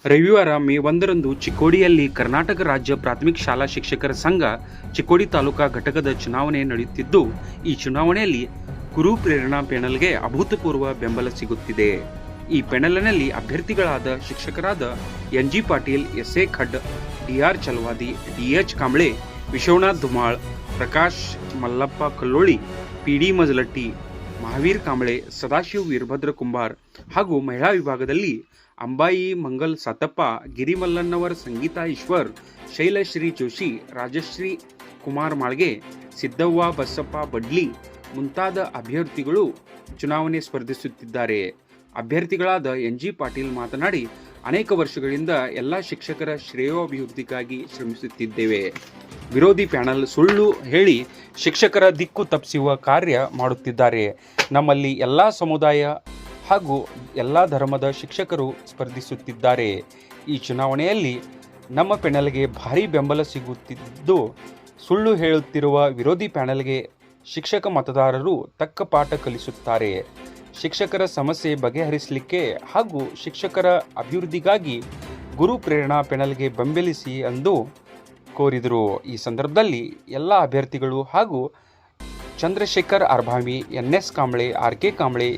ರವಿವಾರ ಮೇ 1ರಂದು ಚಿಕ್ಕೋಡಿಯಲ್ಲಿ ಕರ್ನಾಟಕ ರಾಜ್ಯ ಪ್ರಾಥಮಿಕ ಶಾಲಾ ಶಿಕ್ಷಕರ ಸಂಘ ಚಿಕ್ಕೋಡಿ ತಾಲೂಕಾ ಘಟಕದ ಚುನಾವಣೆ ನಡೆಯುತ್ತಿದ್ದು, ಈ ಚುನಾವಣೆಯಲ್ಲಿ ಗುರು ಪ್ರೇರಣಾ ಪ್ಯಾನೆಲ್ಗೆ ಅಭೂತಪೂರ್ವ ಬೆಂಬಲ ಸಿಗುತ್ತಿದೆ. ಈ ಪ್ಯಾನೆಲ್ನಲ್ಲಿ ಅಭ್ಯರ್ಥಿಗಳಾದ ಶಿಕ್ಷಕರಾದ ಎನ್.ಜಿ. ಪಾಟೀಲ್, ಎಸ್.ಎ. ಖಡ್, ಡಿ.ಆರ್. ಚಲವಾದಿ, ಡಿ.ಎಚ್. ಕಾಂಬ್ಳೆ, ವಿಶ್ವನಾಥ್ ಧುಮಾಳ್, ಪ್ರಕಾಶ್ ಮಲ್ಲಪ್ಪ ಕಲ್ಲೋಳಿ, ಪಿ.ಡಿ. ಮಜಲಟ್ಟಿ, ಮಹಾವೀರ್ ಕಾಂಬ್ಳೆ, ಸದಾಶಿವ್ ವೀರಭದ್ರ ಕುಂಬಾರ್ ಹಾಗೂ ಮಹಿಳಾ ವಿಭಾಗದಲ್ಲಿ ಅಂಬಾಯಿ ಮಂಗಲ್ ಸಾತಪ್ಪ, ಗಿರಿಮಲ್ಲನ್ನವರ್, ಸಂಗೀತಾ ಈಶ್ವರ್, ಶೈಲಶ್ರೀ ಜೋಶಿ, ರಾಜಶ್ರೀ ಕುಮಾರ್ ಮಾಳ್ಗೆ, ಸಿದ್ದವ್ವ ಬಸಪ್ಪ ಬಡ್ಲಿ ಮುಂತಾದ ಅಭ್ಯರ್ಥಿಗಳು ಚುನಾವಣೆ ಸ್ಪರ್ಧಿಸುತ್ತಿದ್ದಾರೆ. ಅಭ್ಯರ್ಥಿಗಳಾದ ಎನ್.ಜಿ. ಪಾಟೀಲ್ ಮಾತನಾಡಿ, ಅನೇಕ ವರ್ಷಗಳಿಂದ ಎಲ್ಲ ಶಿಕ್ಷಕರ ಶ್ರೇಯೋಭಿವೃದ್ಧಿಗಾಗಿ ಶ್ರಮಿಸುತ್ತಿದ್ದೇವೆ. ವಿರೋಧಿ ಪ್ಯಾನಲ್ ಸುಳ್ಳು ಹೇಳಿ ಶಿಕ್ಷಕರ ದಿಕ್ಕು ತಪ್ಪಿಸುವ ಕಾರ್ಯ ಮಾಡುತ್ತಿದ್ದಾರೆ. ನಮ್ಮಲ್ಲಿ ಎಲ್ಲ ಸಮುದಾಯ ಹಾಗೂ ಎಲ್ಲ ಧರ್ಮದ ಶಿಕ್ಷಕರು ಸ್ಪರ್ಧಿಸುತ್ತಿದ್ದಾರೆ. ಈ ಚುನಾವಣೆಯಲ್ಲಿ ನಮ್ಮ ಪ್ಯಾನೆಲ್ಗೆ ಭಾರೀ ಬೆಂಬಲ ಸಿಗುತ್ತಿದ್ದು, ಸುಳ್ಳು ಹೇಳುತ್ತಿರುವ ವಿರೋಧಿ ಪ್ಯಾನೆಲ್ಗೆ ಶಿಕ್ಷಕ ಮತದಾರರು ತಕ್ಕ ಪಾಠ ಕಲಿಸುತ್ತಾರೆ. ಶಿಕ್ಷಕರ ಸಮಸ್ಯೆ ಬಗೆಹರಿಸಲಿಕ್ಕೆ ಹಾಗೂ ಶಿಕ್ಷಕರ ಅಭಿವೃದ್ಧಿಗಾಗಿ ಗುರು ಪ್ರೇರಣಾ ಪ್ಯಾನೆಲ್ಗೆ ಬೆಂಬಲಿಸಿ ಎಂದು ಕೋರಿದರು. ಈ ಸಂದರ್ಭದಲ್ಲಿ ಎಲ್ಲ ಅಭ್ಯರ್ಥಿಗಳು ಹಾಗೂ ಚಂದ್ರಶೇಖರ್ ಅರ್ಭಾವಿ, ಎನ್.ಎಸ್. ಕಾಂಬ್ಳೆ, ಆರ್.ಕೆ. ಕಾಂಬ್ಳೆ,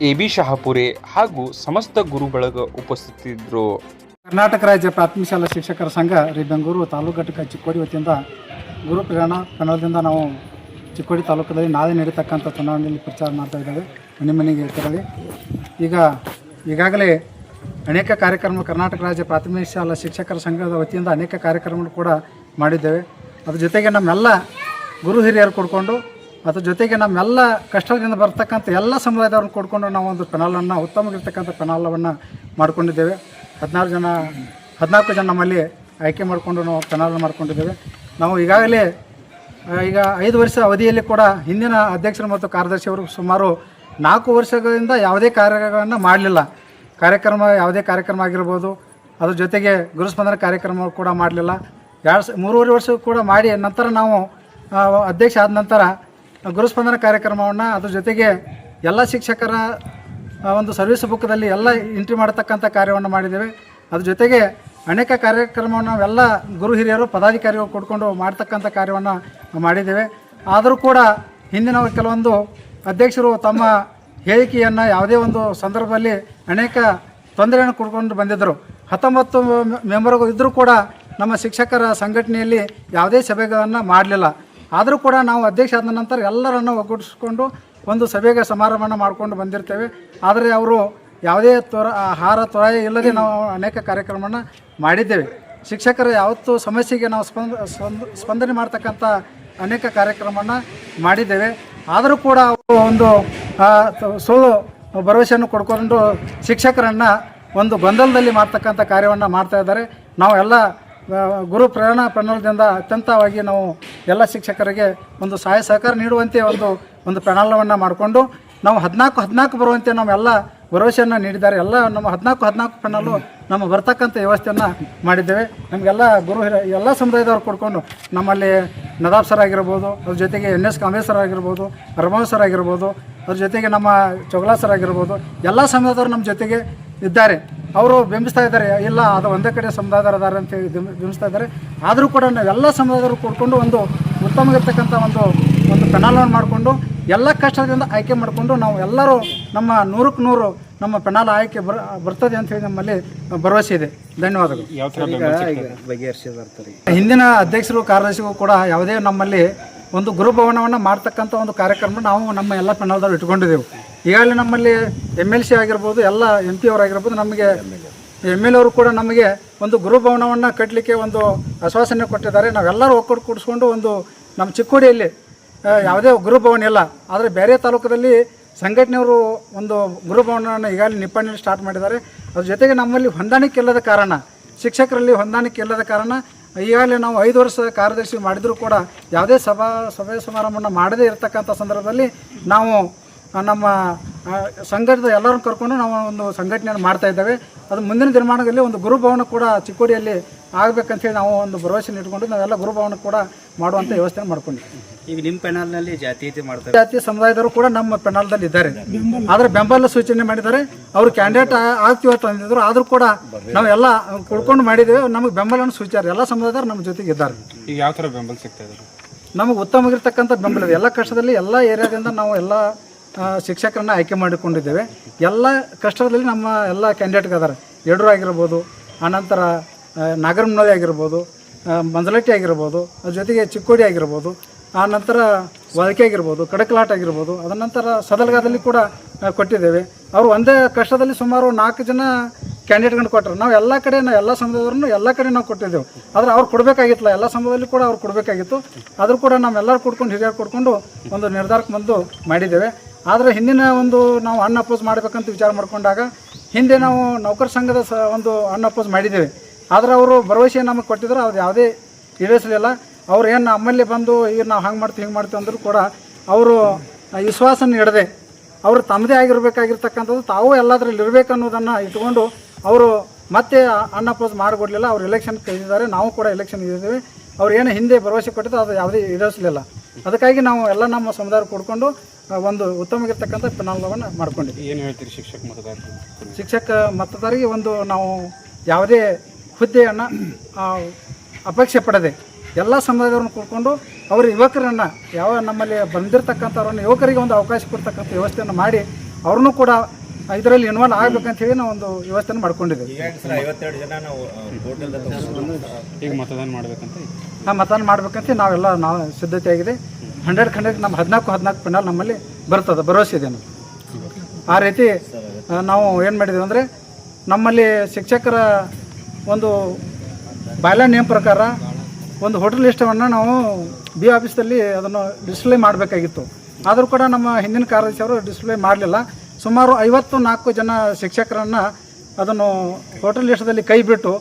ಎ.ಬಿ. ಶಹಾಪುರೆ ಹಾಗೂ ಸಮಸ್ತ ಗುರು ಬಳಗ ಉಪಸ್ಥಿತರಿದ್ದರು. ಕರ್ನಾಟಕ ರಾಜ್ಯ ಪ್ರಾಥಮಿಕ ಶಾಲಾ ಶಿಕ್ಷಕರ ಸಂಘ ಬೆಂಗಳೂರು ತಾಲೂಕು ಘಟಕ ಚಿಕ್ಕೋಡಿ ವತಿಯಿಂದ ಗುರು ಪ್ರೇರಣಾ ಪ್ಯಾನೆಲ್ದಿಂದ ನಾವು ಚಿಕ್ಕೋಡಿ ತಾಲೂಕಲ್ಲಿ ನಾಳೆ ನಡೀತಕ್ಕಂಥ ಚುನಾವಣೆಯಲ್ಲಿ ಪ್ರಚಾರ ಮಾಡ್ತಾ ಇದ್ದೇವೆ. ಮನೆ ಮನೆಗೆ ತೆರಳಿ ಈಗಾಗಲೇ ಅನೇಕ ಕಾರ್ಯಕ್ರಮ ಕರ್ನಾಟಕ ರಾಜ್ಯ ಪ್ರಾಥಮಿಕ ಶಾಲಾ ಶಿಕ್ಷಕರ ಸಂಘದ ವತಿಯಿಂದ ಅನೇಕ ಕಾರ್ಯಕ್ರಮಗಳು ಕೂಡ ಮಾಡಿದ್ದೇವೆ. ಅದ್ರ ಜೊತೆಗೆ ನಮ್ಮೆಲ್ಲ ಗುರು ಹಿರಿಯರು ಕೊಡ್ಕೊಂಡು ಅದ್ರ ಜೊತೆಗೆ ನಮ್ಮೆಲ್ಲ ಕಷ್ಟದಿಂದ ಬರ್ತಕ್ಕಂಥ ಎಲ್ಲ ಸಮುದಾಯದವ್ರನ್ನ ಕೊಡ್ಕೊಂಡು ನಾವು ಒಂದು ಪೆನಾಲನ್ನು ಉತ್ತಮವಾಗಿರ್ತಕ್ಕಂಥ ಪೆನಾಲವನ್ನು ಮಾಡ್ಕೊಂಡಿದ್ದೇವೆ. 14 ಜನ ನಮ್ಮಲ್ಲಿ ಆಯ್ಕೆ ಮಾಡಿಕೊಂಡು ನಾವು ಪೆನಾಲ್ ಮಾಡ್ಕೊಂಡಿದ್ದೇವೆ. ನಾವು ಈಗಾಗಲೇ ಈಗ 5 ವರ್ಷ ಅವಧಿಯಲ್ಲಿ ಕೂಡ ಹಿಂದಿನ ಅಧ್ಯಕ್ಷರು ಮತ್ತು ಕಾರ್ಯದರ್ಶಿಯವರು ಸುಮಾರು 4 ವರ್ಷಗಳಿಂದ ಯಾವುದೇ ಕಾರ್ಯಗಳನ್ನು ಮಾಡಲಿಲ್ಲ. ಯಾವುದೇ ಕಾರ್ಯಕ್ರಮ ಆಗಿರ್ಬೋದು, ಅದ್ರ ಜೊತೆಗೆ ಗುರುಸ್ಪಂದನ ಕಾರ್ಯಕ್ರಮ ಕೂಡ ಮಾಡಲಿಲ್ಲ. 3.5 ವರ್ಷ ಕೂಡ ಮಾಡಿ ನಂತರ ನಾವು ಅಧ್ಯಕ್ಷ ಆದ ನಂತರ ಗುರುಸ್ಪಂದನ ಕಾರ್ಯಕ್ರಮವನ್ನು ಅದ್ರ ಜೊತೆಗೆ ಎಲ್ಲ ಶಿಕ್ಷಕರ ಒಂದು ಸರ್ವಿಸ್ ಬುಕ್ದಲ್ಲಿ ಎಲ್ಲ ಎಂಟ್ರಿ ಮಾಡತಕ್ಕಂಥ ಕಾರ್ಯವನ್ನು ಮಾಡಿದ್ದೇವೆ. ಅದ್ರ ಜೊತೆಗೆ ಅನೇಕ ಕಾರ್ಯಕ್ರಮವನ್ನು ನಾವೆಲ್ಲ ಗುರು ಹಿರಿಯರು ಪದಾಧಿಕಾರಿಗಳು ಕೊಡ್ಕೊಂಡು ಮಾಡ್ತಕ್ಕಂಥ ಕಾರ್ಯವನ್ನು ಮಾಡಿದ್ದೇವೆ. ಆದರೂ ಕೂಡ ಹಿಂದಿನ ಕೆಲವೊಂದು ಅಧ್ಯಕ್ಷರು ತಮ್ಮ ಹೇಳಿಕೆಯನ್ನು ಯಾವುದೇ ಒಂದು ಸಂದರ್ಭದಲ್ಲಿ ಅನೇಕ ತೊಂದರೆಯನ್ನು ಕೊಡ್ಕೊಂಡು ಬಂದಿದ್ದರು. 19 ಮೆಂಬರ್ಗಳು ಇದ್ದರೂ ಕೂಡ ನಮ್ಮ ಶಿಕ್ಷಕರ ಸಂಘಟನೆಯಲ್ಲಿ ಯಾವುದೇ ಸಭೆಗಳನ್ನು ಮಾಡಲಿಲ್ಲ. ಆದರೂ ಕೂಡ ನಾವು ಅಧ್ಯಕ್ಷ ಆದ ನಂತರ ಎಲ್ಲರನ್ನು ಒಗ್ಗೂಡಿಸ್ಕೊಂಡು ಒಂದು ಸಭೆಗೆ ಸಮಾರಂಭವನ್ನು ಮಾಡಿಕೊಂಡು ಬಂದಿರ್ತೇವೆ. ಆದರೆ ಅವರು ಯಾವುದೇ ಆಹಾರ ತೊರಾಯ ಇಲ್ಲದೆ ನಾವು ಅನೇಕ ಕಾರ್ಯಕ್ರಮವನ್ನು ಮಾಡಿದ್ದೇವೆ. ಶಿಕ್ಷಕರ ಯಾವತ್ತೂ ಸಮಸ್ಯೆಗೆ ನಾವು ಸ್ಪಂದನೆ ಮಾಡ್ತಕ್ಕಂಥ ಅನೇಕ ಕಾರ್ಯಕ್ರಮವನ್ನು ಮಾಡಿದ್ದೇವೆ. ಆದರೂ ಕೂಡ ಅವರು ಒಂದು ಸುಳ್ಳು ಭರವಸೆಯನ್ನು ಕೊಡ್ಕೊಂಡು ಶಿಕ್ಷಕರನ್ನು ಒಂದು ಗೊಂದಲದಲ್ಲಿ ಮಾಡ್ತಕ್ಕಂಥ ಕಾರ್ಯವನ್ನು ಮಾಡ್ತಾ ಇದ್ದಾರೆ. ನಾವು ಎಲ್ಲ ಗುರು ಪ್ರೇರಣಾ ಪ್ಯಾನೆಲ್ದಿಂದ ಅತ್ಯಂತವಾಗಿ ನಾವು ಎಲ್ಲ ಶಿಕ್ಷಕರಿಗೆ ಒಂದು ಸಹಾಯ ಸಹಕಾರ ನೀಡುವಂತೆ ಒಂದು ಪ್ಯಾನೆಲನ್ನು ಮಾಡಿಕೊಂಡು ನಾವು 14 ಬರುವಂತೆ ನಾವೆಲ್ಲ ಭರವಸೆಯನ್ನು ನೀಡಿದ್ದಾರೆ. ಎಲ್ಲ ನಮ್ಮ 14 ಪ್ಯಾನಲ್ಲು ನಮ್ಮ ಬರ್ತಕ್ಕಂಥ ವ್ಯವಸ್ಥೆಯನ್ನು ಮಾಡಿದ್ದೇವೆ. ನಮಗೆಲ್ಲ ಗುರು ಎಲ್ಲ ಸಮುದಾಯದವ್ರು ಕೊಡ್ಕೊಂಡು ನಮ್ಮಲ್ಲಿ ನದಾಬ್ ಸರ್ ಆಗಿರ್ಬೋದು, ಅದ್ರ ಜೊತೆಗೆ ಎನ್.ಎಸ್. ಕಾಂಬ್ಳೆ ಸರ್ ಆಗಿರ್ಬೋದು, ಅರ್ಮಾವ್ ಸರ್ ಆಗಿರ್ಬೋದು, ಅದ್ರ ಜೊತೆಗೆ ನಮ್ಮ ಚೊಗ್ಲಾ ಸರ್ ಆಗಿರ್ಬೋದು, ಎಲ್ಲ ಸಮುದಾಯದವರು ನಮ್ಮ ಜೊತೆಗೆ ಇದ್ದಾರೆ. ಅವರು ಬಿಂಬಿಸ್ತಾ ಇದ್ದಾರೆ, ಇಲ್ಲ ಅದು ಒಂದೇ ಕಡೆ ಸಮುದಾಯದವರು ಅದಾರೆ ಅಂತೇಳಿ ಬಿಂಬಿಸ್ತಾ ಇದ್ದಾರೆ. ಆದರೂ ಕೂಡ ನಾವೆಲ್ಲ ಸಮುದಾಯದವರು ಕೊಡ್ಕೊಂಡು ಒಂದು ಉತ್ತಮವಾಗಿರ್ತಕ್ಕಂಥ ಒಂದು ಪೆನಾಲನ್ನು ಮಾಡಿಕೊಂಡು ಎಲ್ಲ ಕಷ್ಟದಿಂದ ಆಯ್ಕೆ ಮಾಡಿಕೊಂಡು ನಾವು ಎಲ್ಲರೂ ನಮ್ಮ 100ಕ್ಕೆ 100 ನಮ್ಮ ಪೆನಾಲ್ ಆಯ್ಕೆ ಬರ್ತದೆ ಅಂತೇಳಿ ನಮ್ಮಲ್ಲಿ ಭರವಸೆ ಇದೆ. ಧನ್ಯವಾದಗಳು. ಹಿಂದಿನ ಅಧ್ಯಕ್ಷರು ಕಾರ್ಯದರ್ಶಿಗಳು ಕೂಡ ಯಾವುದೇ ನಮ್ಮಲ್ಲಿ ಒಂದು ಗುರುಭವನವನ್ನು ಮಾಡ್ತಕ್ಕಂಥ ಒಂದು ಕಾರ್ಯಕ್ರಮ ನಾವು ನಮ್ಮ ಎಲ್ಲ ಪೆನಾಲ್ದವ್ರು ಇಟ್ಕೊಂಡಿದ್ದೆವು. ಈಗಾಗಲೇ ನಮ್ಮಲ್ಲಿ MLC ಆಗಿರ್ಬೋದು, ಎಲ್ಲ MP ಅವರಾಗಿರ್ಬೋದು, ನಮಗೆ MLA ಅವರು ಕೂಡ ನಮಗೆ ಒಂದು ಗುರುಭವನವನ್ನು ಕಟ್ಟಲಿಕ್ಕೆ ಒಂದು ಆಶ್ವಾಸನೆ ಕೊಟ್ಟಿದ್ದಾರೆ. ನಾವೆಲ್ಲರೂ ಒಕ್ಕೂಟ ಕೂಡಿಸ್ಕೊಂಡು ಒಂದು ನಮ್ಮ ಚಿಕ್ಕೋಡಿಯಲ್ಲಿ ಯಾವುದೇ ಗುರುಭವನ ಇಲ್ಲ, ಆದರೆ ಬೇರೆ ತಾಲೂಕದಲ್ಲಿ ಸಂಘಟನೆಯವರು ಒಂದು ಗುರುಭವನವನ್ನು ಈಗಾಗಲೇ ನಿಪ್ಪಾಣಿಯಲ್ಲಿ ಸ್ಟಾರ್ಟ್ ಮಾಡಿದ್ದಾರೆ. ಅದ್ರ ಜೊತೆಗೆ ನಮ್ಮಲ್ಲಿ ಹೊಂದಾಣಿಕೆ ಇಲ್ಲದ ಕಾರಣ, ಶಿಕ್ಷಕರಲ್ಲಿ ಹೊಂದಾಣಿಕೆ ಇಲ್ಲದ ಕಾರಣ ಈಗಾಗಲೇ ನಾವು 5 ವರ್ಷ ಕಾರ್ಯದರ್ಶಿ ಮಾಡಿದರೂ ಕೂಡ ಯಾವುದೇ ಸಭೆ ಸಮಾರಂಭವನ್ನು ಮಾಡದೇ ಇರತಕ್ಕಂಥ ಸಂದರ್ಭದಲ್ಲಿ ನಾವು ನಮ್ಮ ಸಂಘಟದ ಎಲ್ಲರನ್ನು ಕರ್ಕೊಂಡು ನಾವು ಒಂದು ಸಂಘಟನೆಯನ್ನು ಮಾಡ್ತಾ ಇದ್ದೇವೆ. ಅದು ಮುಂದಿನ ದಿನಮಾನಗಳಲ್ಲಿ ಒಂದು ಗುರುಭವನ ಕೂಡ ಚಿಕ್ಕೋಡಿಯಲ್ಲಿ ಆಗಬೇಕಂತೇಳಿ ನಾವು ಒಂದು ಭರವಸೆ ಇಟ್ಕೊಂಡು ನಾವೆಲ್ಲ ಗುರುಭವನ ಕೂಡ ಮಾಡುವಂಥ ವ್ಯವಸ್ಥೆ ಮಾಡ್ಕೊಂಡಿದ್ದೀವಿ. ಈಗ ನಿಮ್ಮ ಪೆನಾಲ್ನಲ್ಲಿ ಜಾತೀಯತೆ ಮಾಡ್ತಾರೆ, ಜಾತಿ ಸಮುದಾಯದವರು ಕೂಡ ನಮ್ಮ ಪೆನಾಲ್ದಲ್ಲಿ ಇದ್ದಾರೆ. ಆದರೆ ಬೆಂಬಲ ಸೂಚನೆ ಮಾಡಿದ್ದಾರೆ. ಅವರು ಕ್ಯಾಂಡಿಡೇಟ್ ಆಗ್ತೀವಿ ಅಂತ ಅಂದಿದ್ರು. ಆದರೂ ಕೂಡ ನಾವೆಲ್ಲ ಕುಡ್ಕೊಂಡು ಮಾಡಿದ್ದೇವೆ. ನಮಗೆ ಬೆಂಬಲವನ್ನು ಸೂಚಿಸಿದ್ದಾರೆ. ಎಲ್ಲ ಸಮುದಾಯದವರು ನಮ್ಮ ಜೊತೆಗೆ ಇದ್ದಾರೆ. ಈಗ ಯಾವ ಥರ ಬೆಂಬಲ ಸಿಗ್ತಾ ಇದೆ? ನಮಗೆ ಉತ್ತಮವಾಗಿರ್ತಕ್ಕಂಥ ಬೆಂಬಲ ಇದೆ. ಎಲ್ಲ ಕಷ್ಟದಲ್ಲಿ ಎಲ್ಲ ಏರಿಯಾದಿಂದ ನಾವು ಎಲ್ಲ ಶಿಕ್ಷಕರನ್ನ ಆಯ್ಕೆ ಮಾಡಿಕೊಂಡಿದ್ದೇವೆ. ಎಲ್ಲ ಕಷ್ಟದಲ್ಲಿ ನಮ್ಮ ಎಲ್ಲ ಕ್ಯಾಂಡಿಡೇಟ್ಗಳಿದ್ದಾರೆ. ಯಡೂರು ಆಗಿರ್ಬೋದು, ಆನಂತರ ನಾಗರಮನೋಳಿ ಆಗಿರ್ಬೋದು, ಮಂಜಲಟ್ಟಿ ಆಗಿರ್ಬೋದು, ಅದ್ರ ಜೊತೆಗೆ ಚಿಕ್ಕೋಡಿ ಆಗಿರ್ಬೋದು, ಆನಂತರ ವದಕೆ ಆಗಿರ್ಬೋದು, ಕಡಕಲಾಟ ಆಗಿರ್ಬೋದು, ಅದ ನಂತರ ಸದಲ್ಗಾದಲ್ಲಿ ಕೂಡ ಕೊಟ್ಟಿದ್ದೇವೆ. ಅವರು ಒಂದೇ ಕಷ್ಟದಲ್ಲಿ ಸುಮಾರು 4 ಜನ ಕ್ಯಾಂಡಿಡೇಟ್ಗಳನ್ನ ಕೊಟ್ಟರು. ನಾವು ಎಲ್ಲ ಕಡೆ ಎಲ್ಲ ಸಮುದಾಯದವ್ರನ್ನು ಎಲ್ಲ ಕಡೆ ನಾವು ಕೊಟ್ಟಿದ್ದೆವು. ಆದರೆ ಅವ್ರು ಕೊಡಬೇಕಾಗಿತ್ತಲ್ಲ, ಎಲ್ಲ ಸಮುದಾಯದಲ್ಲಿ ಕೂಡ ಅವ್ರು ಕೊಡಬೇಕಾಗಿತ್ತು. ಆದರೂ ಕೂಡ ನಮ್ಮೆಲ್ಲರೂ ಕೊಡ್ಕೊಂಡು ಹಿರಿಯರು ಕೊಡ್ಕೊಂಡು ಒಂದು ನಿರ್ಧಾರಕ್ಕೆ ಬಂದು ಮಾಡಿದ್ದೇವೆ. ಆದರೆ ಹಿಂದಿನ ಒಂದು ನಾವು ಅನ್ ಅಪೋಸ್ ಮಾಡಬೇಕಂತ ವಿಚಾರ ಮಾಡಿಕೊಂಡಾಗ ಹಿಂದೆ ನಾವು ನೌಕರ ಸಂಘದ ಒಂದು ಅನ್ ಅಪೋಸ್ ಮಾಡಿದ್ದೇವೆ. ಆದರೆ ಅವರು ಭರವಸೆ ನಮಗೆ ಕೊಟ್ಟಿದ್ರು, ಅದು ಯಾವುದೇ ಈಡೇರಿಸಲಿಲ್ಲ. ಅವ್ರು ಏನು ನಮ್ಮಲ್ಲಿ ಬಂದು ಈಗ ನಾವು ಹಂಗೆ ಮಾಡ್ತೀವಿ ಹಿಂಗೆ ಮಾಡ್ತೀವಿ ಅಂದರೂ ಕೂಡ ಅವರು ವಿಶ್ವಾಸನ ಹಿಡದೆ ಅವರು ತಮ್ಮದೇ ಆಗಿರಬೇಕಾಗಿರ್ತಕ್ಕಂಥದ್ದು ತಾವು ಎಲ್ಲದರಲ್ಲಿ ಇರಬೇಕು ಅನ್ನೋದನ್ನು ಇಟ್ಕೊಂಡು ಅವರು ಮತ್ತೆ ಅನ್ ಅಪೋಸ್ ಮಾಡಿಕೊಡಲಿಲ್ಲ. ಅವ್ರು ಎಲೆಕ್ಷನ್ ಕೈದಿದ್ದಾರೆ, ನಾವು ಕೂಡ ಎಲೆಕ್ಷನ್ ಇದ್ದೀವಿ. ಅವ್ರು ಏನು ಹಿಂದೆ ಭರವಸೆ ಕೊಟ್ಟಿದ್ದು ಅದು ಯಾವುದೇ ಈಡೇರಿಸಲಿಲ್ಲ. ಅದಕ್ಕಾಗಿ ನಾವು ಎಲ್ಲ ನಮ್ಮ ಸಮುದಾಯ ಕೊಡ್ಕೊಂಡು ಒಂದು ಉತ್ತಮವಾಗಿರ್ತಕ್ಕಂಥ ಪೆನಾಲ್ವನ್ನು ಮಾಡ್ಕೊಂಡಿದ್ದೀವಿ. ಏನು ಹೇಳ್ತೀರಿ ಶಿಕ್ಷಕ ಮತದಾರರಿಗೆ ಒಂದು ನಾವು ಯಾವುದೇ ಹುದ್ದೆಯನ್ನು ಅಪೇಕ್ಷೆ ಪಡದೆ ಎಲ್ಲ ಸಮುದಾಯದವ್ರನ್ನ ಕೂಡ್ಕೊಂಡು ಅವ್ರ ಯುವಕರನ್ನು ಯಾವ ನಮ್ಮಲ್ಲಿ ಬಂದಿರತಕ್ಕಂಥವ್ರನ್ನ ಯುವಕರಿಗೆ ಒಂದು ಅವಕಾಶ ಕೊಡ್ತಕ್ಕಂಥ ವ್ಯವಸ್ಥೆಯನ್ನು ಮಾಡಿ ಅವ್ರನ್ನೂ ಕೂಡ ಇದರಲ್ಲಿ ಇನ್ವಾಲ್ವ್ ಆಗಬೇಕಂತ ಹೇಳಿ ನಾವು ಒಂದು ವ್ಯವಸ್ಥೆಯನ್ನು ಮಾಡ್ಕೊಂಡಿದ್ದೀವಿ. ಈಗ ಮತದಾನ ಮಾಡಬೇಕಂತ ಮತದಾನ ಮಾಡಬೇಕಂತ ನಾವು ಸಿದ್ಧತೆ ಆಗಿದೆ. 100 ನಮ್ಮ 14 ಪೆನಾಲ್ ನಮ್ಮಲ್ಲಿ ಬರ್ತದೆ, ಭರವಸೆ ಇದೆ ನಮಗೆ. ಆ ರೀತಿ ನಾವು ಏನು ಮಾಡಿದ್ದೀವಿ ಅಂದರೆ ನಮ್ಮಲ್ಲಿ ಶಿಕ್ಷಕರ ಒಂದು ಬಾಯ್ಲಾ ನೇಮ್ ಪ್ರಕಾರ ಒಂದು ಹೋಟೆಲ್ ಲಿಸ್ಟನ್ನು ನಾವು ಬಿ ಆಫೀಸಲ್ಲಿ ಅದನ್ನು ಡಿಸ್ಪ್ಲೇ ಮಾಡಬೇಕಾಗಿತ್ತು. ಆದರೂ ಕೂಡ ನಮ್ಮ ಹಿಂದಿನ ಕಾರ್ಯದರ್ಶಿ ಅವರು ಡಿಸ್ಪ್ಲೇ ಮಾಡಲಿಲ್ಲ. ಸುಮಾರು 54 ಜನ ಶಿಕ್ಷಕರನ್ನು ಅದನ್ನು ಹೋಟೆಲ್ ಲಿಸ್ಟದಲ್ಲಿ ಕೈ ಬಿಟ್ಟು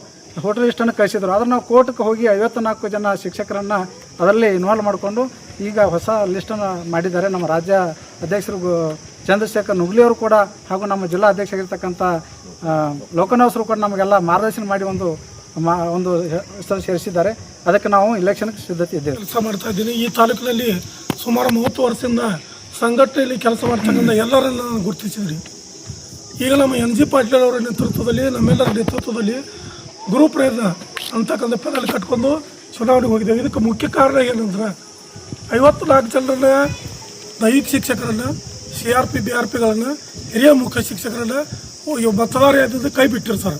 ಹೋಟೆಲ್ ಲಿಸ್ಟನ್ನು ಕಳಿಸಿದ್ರು. ಆದರೆ ನಾವು ಕೋರ್ಟ್ಗೆ ಹೋಗಿ 54 ಜನ ಶಿಕ್ಷಕರನ್ನು ಅದರಲ್ಲಿ ಇನ್ವಾಲ್ವ್ ಮಾಡಿಕೊಂಡು ಈಗ ಹೊಸ ಲಿಸ್ಟನ್ನು ಮಾಡಿದ್ದಾರೆ. ನಮ್ಮ ರಾಜ್ಯ ಅಧ್ಯಕ್ಷರು ಚಂದ್ರಶೇಖರ್ ನುಗ್ಲಿ ಅವರು ಕೂಡ ಹಾಗೂ ನಮ್ಮ ಜಿಲ್ಲಾ ಅಧ್ಯಕ್ಷರಾಗಿರ್ತಕ್ಕಂಥ ಲೋಕನಾಥರು ಕೂಡ ನಮಗೆಲ್ಲ ಮಾರ್ಗದರ್ಶನ ಮಾಡಿ ಒಂದು ಸೇರಿಸಿದ್ದಾರೆ. ಅದಕ್ಕೆ ನಾವು ಇಲೆಕ್ಷನ್ಗೆ ಸಿದ್ಧತೆ ಇದ್ದೇವೆ. ಕೆಲಸ ಮಾಡ್ತಾ ಇದ್ದೀನಿ. ಈ ತಾಲೂಕಿನಲ್ಲಿ ಸುಮಾರು 30 ವರ್ಷದಿಂದ ಸಂಘಟನೆಯಲ್ಲಿ ಕೆಲಸ ಮಾಡ್ತಕ್ಕಂಥ ಎಲ್ಲರನ್ನು ನಾನು ಗುರುತಿಸಿದ್ರಿ. ಈಗ ನಮ್ಮ NG ಪಾಟೀಲ್ ಅವರ ನೇತೃತ್ವದಲ್ಲಿ, ನಮ್ಮೆಲ್ಲರ ನೇತೃತ್ವದಲ್ಲಿ ಗುರು ಪ್ರೇರಣ ಅಂತಕ್ಕಂಥ ಪೆನಾಲ್ ಕಟ್ಕೊಂಡು ಚುನಾವಣೆಗೆ ಹೋಗಿದ್ದೇವೆ. ಇದಕ್ಕೆ ಮುಖ್ಯ ಕಾರಣ ಏನಂದ್ರೆ 54 ಜನರನ್ನ ದೈಹಿಕ ಶಿಕ್ಷಕರನ್ನು, CRP BRPಗಳನ್ನು, ಹಿರಿಯ ಮುಖ್ಯ ಶಿಕ್ಷಕರನ್ನು ಮತದಾರ ಯಾವ್ದು ಕೈ ಬಿಟ್ಟಿರ್ತಾರೆ.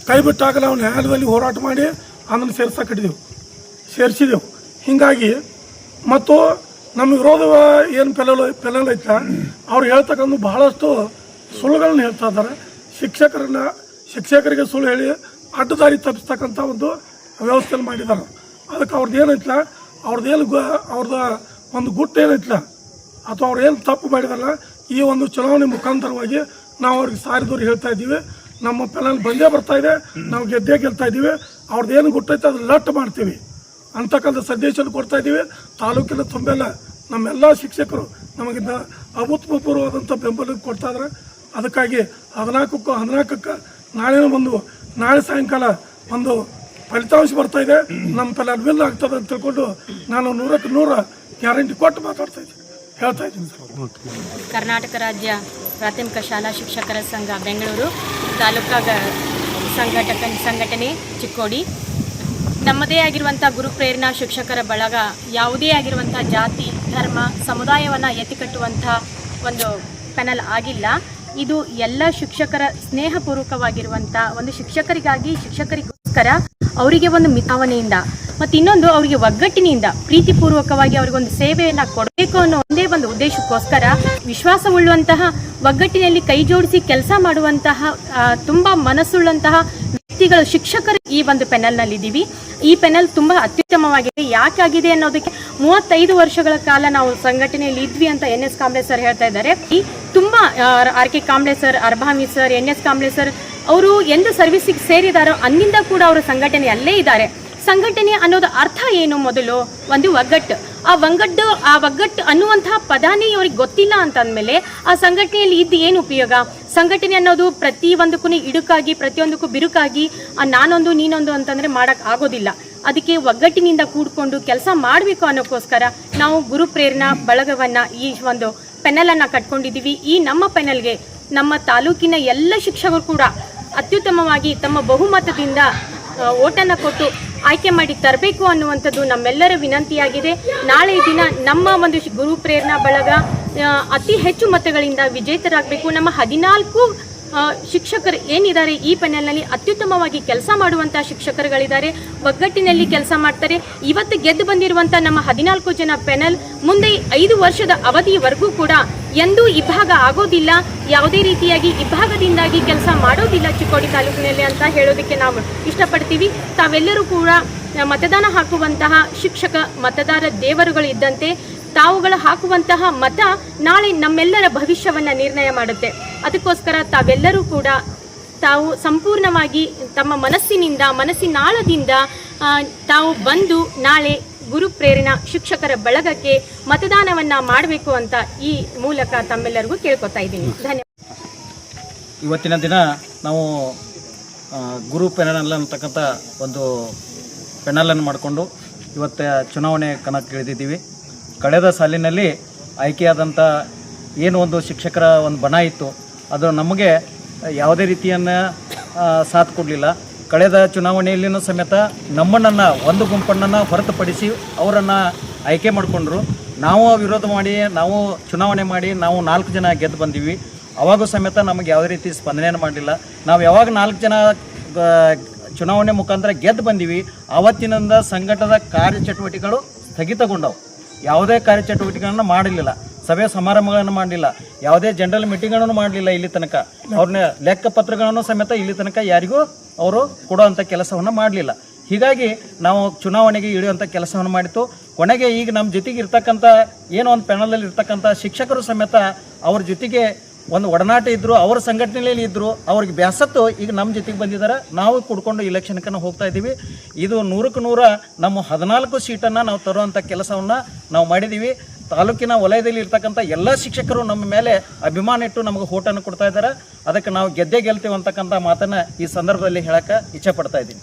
ಕೈ ಬಿಟ್ಟಾಗ ನಾವು ನ್ಯಾಯಾಲಯದಲ್ಲಿ ಹೋರಾಟ ಮಾಡಿ ಅದನ್ನು ಸೇರಿಸಿದೆವು. ಹೀಗಾಗಿ ಮತ್ತು ನಮ್ಮ ವಿರೋಧ ಏನು ಪೆನಲ್ ಐತೆ ಅವ್ರು ಹೇಳ್ತಕ್ಕಂಥ ಬಹಳಷ್ಟು ಸುಳ್ಳುಗಳನ್ನ ಹೇಳ್ತಾ ಇದ್ದಾರೆ. ಶಿಕ್ಷಕರಿಗೆ ಸುಳ್ಳು ಹೇಳಿ ಅಡ್ಡದಾರಿ ತಪ್ಪಿಸ್ತಕ್ಕಂಥ ಒಂದು ವ್ಯವಸ್ಥೆಯನ್ನು ಮಾಡಿದ್ದಾರೆ. ಅದಕ್ಕೆ ಅವ್ರದ್ದೇನೈತಲ್ಲ, ಅವ್ರದ್ದು ಒಂದು ಗುಟ್ಟು ಏನೈತಲ್ಲ ಅಥವಾ ಅವ್ರು ಏನು ತಪ್ಪು ಮಾಡಿದಾರಲ್ಲ, ಈ ಒಂದು ಚುನಾವಣೆ ಮುಖಾಂತರವಾಗಿ ನಾವು ಅವ್ರಿಗೆ ಸಾರಿದವ್ರು ಹೇಳ್ತಾ ಇದ್ದೀವಿ, ನಮ್ಮ ಪೆನಲ್ ಬಂದೇ ಬರ್ತಾ ಇದೆ, ನಾವು ಗೆಲ್ತಾ ಇದ್ದೀವಿ, ಅವ್ರದ್ದೇನು ಗುಟ್ಟೈತೆ ಅದನ್ನ ಲಟ್ ಮಾಡ್ತೀವಿ ಅಂತಕ್ಕಂಥ ಸಂದೇಶವನ್ನು ಕೊಡ್ತಾ ಇದ್ದೀವಿ. ತಾಲೂಕಿನ ತುಂಬೆಲ್ಲ ನಮ್ಮೆಲ್ಲ ಶಿಕ್ಷಕರು ನಮಗಿಂತ ಅಭೂತಪೂರ್ವವಾದಂಥ ಬೆಂಬಲ ಕೊಡ್ತಾ ಇದ್ದಾರೆ. ಅದಕ್ಕಾಗಿ 14ಕ್ಕೆ ನಾಳೆ ಸಾಯಂಕಾಲ ಒಂದು ಫಲಿತಾಂಶ ಬರ್ತಾ ಇದೆ. ನಮ್ಮ ಪೆನಲ್ ವಿಲ್ ಆಗ್ತದೆ ಅಂತ ತಿಳ್ಕೊಂಡು ನಾನು 100ಕ್ಕೆ 100 ಗ್ಯಾರಂಟಿ ಕೊಟ್ಟು ಹೇಳ್ತಾ ಇದ್ದೀನಿ ಸರ್. ಕರ್ನಾಟಕ ರಾಜ್ಯ ಪ್ರಾಥಮಿಕ ಶಾಲಾ ಶಿಕ್ಷಕರ ಸಂಘ ಬೆಂಗಳೂರು ತಾಲೂಕಾ ಸಂಘಟನೆ ಚಿಕ್ಕೋಡಿ, ನಮ್ಮದೇ ಆಗಿರುವಂಥ ಗುರು ಪ್ರೇರಣಾ ಶಿಕ್ಷಕರ ಬಳಗ ಯಾವುದೇ ಆಗಿರುವಂಥ ಜಾತಿ ಧರ್ಮ ಸಮುದಾಯವನ್ನು ಎತ್ತಿಕಟ್ಟುವಂಥ ಒಂದು ಪೆನಲ್ ಆಗಿಲ್ಲ. ಇದು ಎಲ್ಲ ಶಿಕ್ಷಕರ ಸ್ನೇಹಪೂರ್ವಕವಾಗಿರುವಂಥ ಒಂದು ಶಿಕ್ಷಕರಿಗೋಸ್ಕರ ಅವರಿಗೆ ಒಂದು ಮಿತಾವಣೆಯಿಂದ ಮತ್ತು ಇನ್ನೊಂದು ಅವರಿಗೆ ಒಗ್ಗಟ್ಟಿನಿಂದ ಪ್ರೀತಿಪೂರ್ವಕವಾಗಿ ಅವರಿಗೊಂದು ಸೇವೆಯನ್ನು ಕೊಡಬೇಕು ಅನ್ನೋ ಒಂದೇ ಒಂದು ಉದ್ದೇಶಕ್ಕೋಸ್ಕರ ವಿಶ್ವಾಸವುಳ್ಳುವಂತಹ ಒಗ್ಗಟ್ಟಿನಲ್ಲಿ ಕೈ ಜೋಡಿಸಿ ಕೆಲಸ ಮಾಡುವಂತಹ ತುಂಬ ಮನಸ್ಸುಳ್ಳಂತಹ ವ್ಯಕ್ತಿಗಳು ಶಿಕ್ಷಕರು ಈ ಒಂದು ಪೆನಲ್ನಲ್ಲಿದ್ದೀವಿ. ಈ ಪೆನಲ್ ತುಂಬ ಅತ್ಯುತ್ತಮವಾಗಿದೆ. ಯಾಕಾಗಿದೆ ಅನ್ನೋದಕ್ಕೆ 35 ವರ್ಷಗಳ ಕಾಲ ನಾವು ಸಂಘಟನೆಯಲ್ಲಿ ಇದ್ವಿ ಅಂತ NS ಕಾಂಬ್ಳೆ ಸರ್ ಹೇಳ್ತಾ ಇದ್ದಾರೆ. ತುಂಬ RK ಕಾಂಬ್ಳೆ ಸರ್, ಅರ್ಭಾಮಿ ಸರ್, NS ಕಾಂಬ್ಳೆ ಸರ್ ಅವರು ಎಂದು ಸರ್ವಿಸಿಗೆ ಸೇರಿದಾರೋ ಅಂದಿನಿಂದ ಕೂಡ ಅವರು ಸಂಘಟನೆ ಅಲ್ಲೇ ಇದ್ದಾರೆ. ಸಂಘಟನೆ ಅನ್ನೋದು ಅರ್ಥ ಏನು? ಮೊದಲು ಒಂದು ಒಗ್ಗಟ್ಟು. ಆ ಒಗ್ಗಟ್ಟು ಅನ್ನುವಂತಹ ಪದಾನೇ ಇವ್ರಿಗೆ ಗೊತ್ತಿಲ್ಲ ಅಂತಂದಮೇಲೆ ಆ ಸಂಘಟನೆಯಲ್ಲಿ ಇದ್ದು ಏನು ಉಪಯೋಗ? ಸಂಘಟನೆ ಅನ್ನೋದು ಪ್ರತಿಯೊಂದಕ್ಕೂ ಇಡುಕಾಗಿ, ಪ್ರತಿಯೊಂದಕ್ಕೂ ಬಿರುಕಾಗಿ ನಾನೊಂದು ನೀನೊಂದು ಅಂತಂದರೆ ಮಾಡೋಕ್ಕೆ ಆಗೋದಿಲ್ಲ. ಅದಕ್ಕೆ ಒಗ್ಗಟ್ಟಿನಿಂದ ಕೂಡ್ಕೊಂಡು ಕೆಲಸ ಮಾಡಬೇಕು ಅನ್ನೋಕ್ಕೋಸ್ಕರ ನಾವು ಗುರು ಪ್ರೇರಣಾ ಬಳಗವನ್ನು ಈ ಒಂದು ಪೆನಲನ್ನು ಕಟ್ಕೊಂಡಿದ್ದೀವಿ. ಈ ನಮ್ಮ ಪೆನಲ್ಗೆ ನಮ್ಮ ತಾಲೂಕಿನ ಎಲ್ಲ ಶಿಕ್ಷಕರು ಕೂಡ ಅತ್ಯುತ್ತಮವಾಗಿ ತಮ್ಮ ಬಹುಮತದಿಂದ ಓಟನ್ನು ಕೊಟ್ಟು ಆಯ್ಕೆ ಮಾಡಿ ತರಬೇಕು ಅನ್ನುವಂಥದ್ದು ನಮ್ಮೆಲ್ಲರ ವಿನಂತಿಯಾಗಿದೆ. ನಾಳೆ ದಿನ ನಮ್ಮ ಒಂದು ಗುರು ಪ್ರೇರಣಾ ಬಳಗ ಅತಿ ಹೆಚ್ಚು ಮತಗಳಿಂದ ವಿಜೇತರಾಗಬೇಕು. ನಮ್ಮ 14 ಶಿಕ್ಷಕರು ಏನಿದ್ದಾರೆ ಈ ಪೆನಲ್ನಲ್ಲಿ ಅತ್ಯುತ್ತಮವಾಗಿ ಕೆಲಸ ಮಾಡುವಂಥ ಶಿಕ್ಷಕರುಗಳಿದ್ದಾರೆ, ಒಗ್ಗಟ್ಟಿನಲ್ಲಿ ಕೆಲಸ ಮಾಡ್ತಾರೆ. ಇವತ್ತು ಗೆದ್ದು ಬಂದಿರುವಂಥ ನಮ್ಮ 14 ಜನ ಪೆನಲ್ ಮುಂದೆ 5 ವರ್ಷದ ಅವಧಿಯವರೆಗೂ ಕೂಡ ಎಂದೂ ಇಬ್ಬಾಗ ಆಗೋದಿಲ್ಲ, ಯಾವುದೇ ರೀತಿಯಾಗಿ ಇಬ್ಬಾಗದಿಂದಾಗಿ ಕೆಲಸ ಮಾಡೋದಿಲ್ಲ ಚಿಕ್ಕೋಡಿ ತಾಲೂಕಿನಲ್ಲಿ ಅಂತ ಹೇಳೋದಕ್ಕೆ ನಾವು ಇಷ್ಟಪಡ್ತೀವಿ. ತಾವೆಲ್ಲರೂ ಕೂಡ ಮತದಾನ ಹಾಕುವಂತಹ ಶಿಕ್ಷಕ ಮತದಾರ ದೇವರುಗಳು ಇದ್ದಂತೆ ತಾವುಗಳು ಹಾಕುವಂತಹ ಮತ ನಾಳೆ ನಮ್ಮೆಲ್ಲರ ಭವಿಷ್ಯವನ್ನು ನಿರ್ಣಯ ಮಾಡುತ್ತೆ. ಅದಕ್ಕೋಸ್ಕರ ತಾವೆಲ್ಲರೂ ಕೂಡ ತಾವು ಸಂಪೂರ್ಣವಾಗಿ ತಮ್ಮ ಮನಸ್ಸಿನಾಳದಿಂದ ತಾವು ಬಂದು ನಾಳೆ ಗುರು ಪ್ರೇರಣಾ ಶಿಕ್ಷಕರ ಬಳಗಕ್ಕೆ ಮತದಾನವನ್ನು ಮಾಡಬೇಕು ಅಂತ ಈ ಮೂಲಕ ತಮ್ಮೆಲ್ಲರಿಗೂ ಕೇಳ್ಕೊತಾ ಇದ್ದೀನಿ. ಧನ್ಯವಾದ. ಇವತ್ತಿನ ದಿನ ನಾವು ಗುರು ಪೆನಲ್ ಅಂತಕ್ಕಂಥ ಒಂದು ಪೆನಲನ್ನು ಮಾಡಿಕೊಂಡು ಇವತ್ತು ಚುನಾವಣೆ ಕಣಕ್ಕಿಳಿದಿದ್ದೀವಿ. ಕಳೆದ ಸಾಲಿನಲ್ಲಿ ಆಯ್ಕೆಯಾದಂಥ ಏನು ಒಂದು ಶಿಕ್ಷಕರ ಒಂದು ಬಣ ಇತ್ತು, ಅದು ನಮಗೆ ಯಾವುದೇ ರೀತಿಯನ್ನು ಸಾಥ್ ಕೊಡಲಿಲ್ಲ. ಕಳೆದ ಚುನಾವಣೆಯಲ್ಲಿನೂ ಸಮೇತ ನಮ್ಮನ್ನು ಒಂದು ಗುಂಪನ್ನು ಹೊರತುಪಡಿಸಿ ಅವರನ್ನು ಆಯ್ಕೆ ಮಾಡಿಕೊಂಡ್ರು. ನಾವು ವಿರೋಧ ಮಾಡಿ ನಾವು ಚುನಾವಣೆ ಮಾಡಿ ನಾವು 4 ಜನ ಗೆದ್ದು ಬಂದೀವಿ. ಅವಾಗೂ ಸಮೇತ ನಮಗೆ ಯಾವುದೇ ರೀತಿ ಸ್ಪಂದನೆಯನ್ನು ಮಾಡಲಿಲ್ಲ. ನಾವು ಯಾವಾಗ 4 ಜನ ಚುನಾವಣೆ ಮುಖಾಂತರ ಗೆದ್ದು ಬಂದೀವಿ ಆವತ್ತಿನಿಂದ ಸಂಘಟದ ಕಾರ್ಯಚಟುವಟಿಕೆಗಳು ಸ್ಥಗಿತಗೊಂಡವು. ಯಾವುದೇ ಕಾರ್ಯಚಟುವಟಿಕೆಗಳನ್ನು ಮಾಡಲಿಲ್ಲ, ಸಭೆ ಸಮಾರಂಭಗಳನ್ನು ಮಾಡಲಿಲ್ಲ, ಯಾವುದೇ ಜನರಲ್ ಮೀಟಿಂಗ್ಗಳನ್ನು ಮಾಡಲಿಲ್ಲ. ಇಲ್ಲಿ ತನಕ ಅವ್ರನ್ನ ಲೆಕ್ಕಪತ್ರಗಳನ್ನು ಸಮೇತ ಇಲ್ಲಿ ತನಕ ಯಾರಿಗೂ ಅವರು ಕೊಡುವಂಥ ಕೆಲಸವನ್ನು ಮಾಡಲಿಲ್ಲ. ಹೀಗಾಗಿ ನಾವು ಚುನಾವಣೆಗೆ ಇಳಿಯುವಂಥ ಕೆಲಸವನ್ನು ಮಾಡಿತ್ತು. ಕೊನೆಗೆ ಈಗ ನಮ್ಮ ಜೊತೆಗೆ ಇರ್ತಕ್ಕಂಥ ಏನೋ ಒಂದು ಪ್ಯಾನಲಲ್ಲಿ ಇರ್ತಕ್ಕಂಥ ಶಿಕ್ಷಕರು ಸಮೇತ ಅವ್ರ ಜೊತೆಗೆ ಒಂದು ಒಡನಾಟ ಇದ್ದರು, ಅವರ ಸಂಘಟನೆಯಲ್ಲಿ ಇದ್ದರು. ಅವ್ರಿಗೆ ಬ್ಯಾಸತ್ತು ಈಗ ನಮ್ಮ ಜೊತೆಗೆ ಬಂದಿದ್ದಾರೆ. ನಾವು ಕುಡ್ಕೊಂಡು ಇಲೆಕ್ಷನ್ಕನ್ನು ಹೋಗ್ತಾ ಇದ್ದೀವಿ. ಇದು 100ಕ್ಕೆ 100 ನಮ್ಮ 14 ಸೀಟನ್ನು ನಾವು ತರುವಂಥ ಕೆಲಸವನ್ನು ನಾವು ಮಾಡಿದ್ದೀವಿ. ತಾಲೂಕಿನ ವಲಯದಲ್ಲಿ ಇರ್ತಕ್ಕಂಥ ಎಲ್ಲ ಶಿಕ್ಷಕರು ನಮ್ಮ ಮೇಲೆ ಅಭಿಮಾನ ಇಟ್ಟು ನಮಗೆ ಓಟನ್ನು ಕೊಡ್ತಾ ಇದ್ದಾರೆ. ಅದಕ್ಕೆ ನಾವು ಗೆದ್ದೇ ಗೆಲ್ತೇವೆ ಅಂತಕ್ಕಂಥ ಮಾತನ್ನು ಈ ಸಂದರ್ಭದಲ್ಲಿ ಹೇಳಕ್ಕೆ ಇಚ್ಛೆ ಪಡ್ತಾ ಇದ್ದೀನಿ.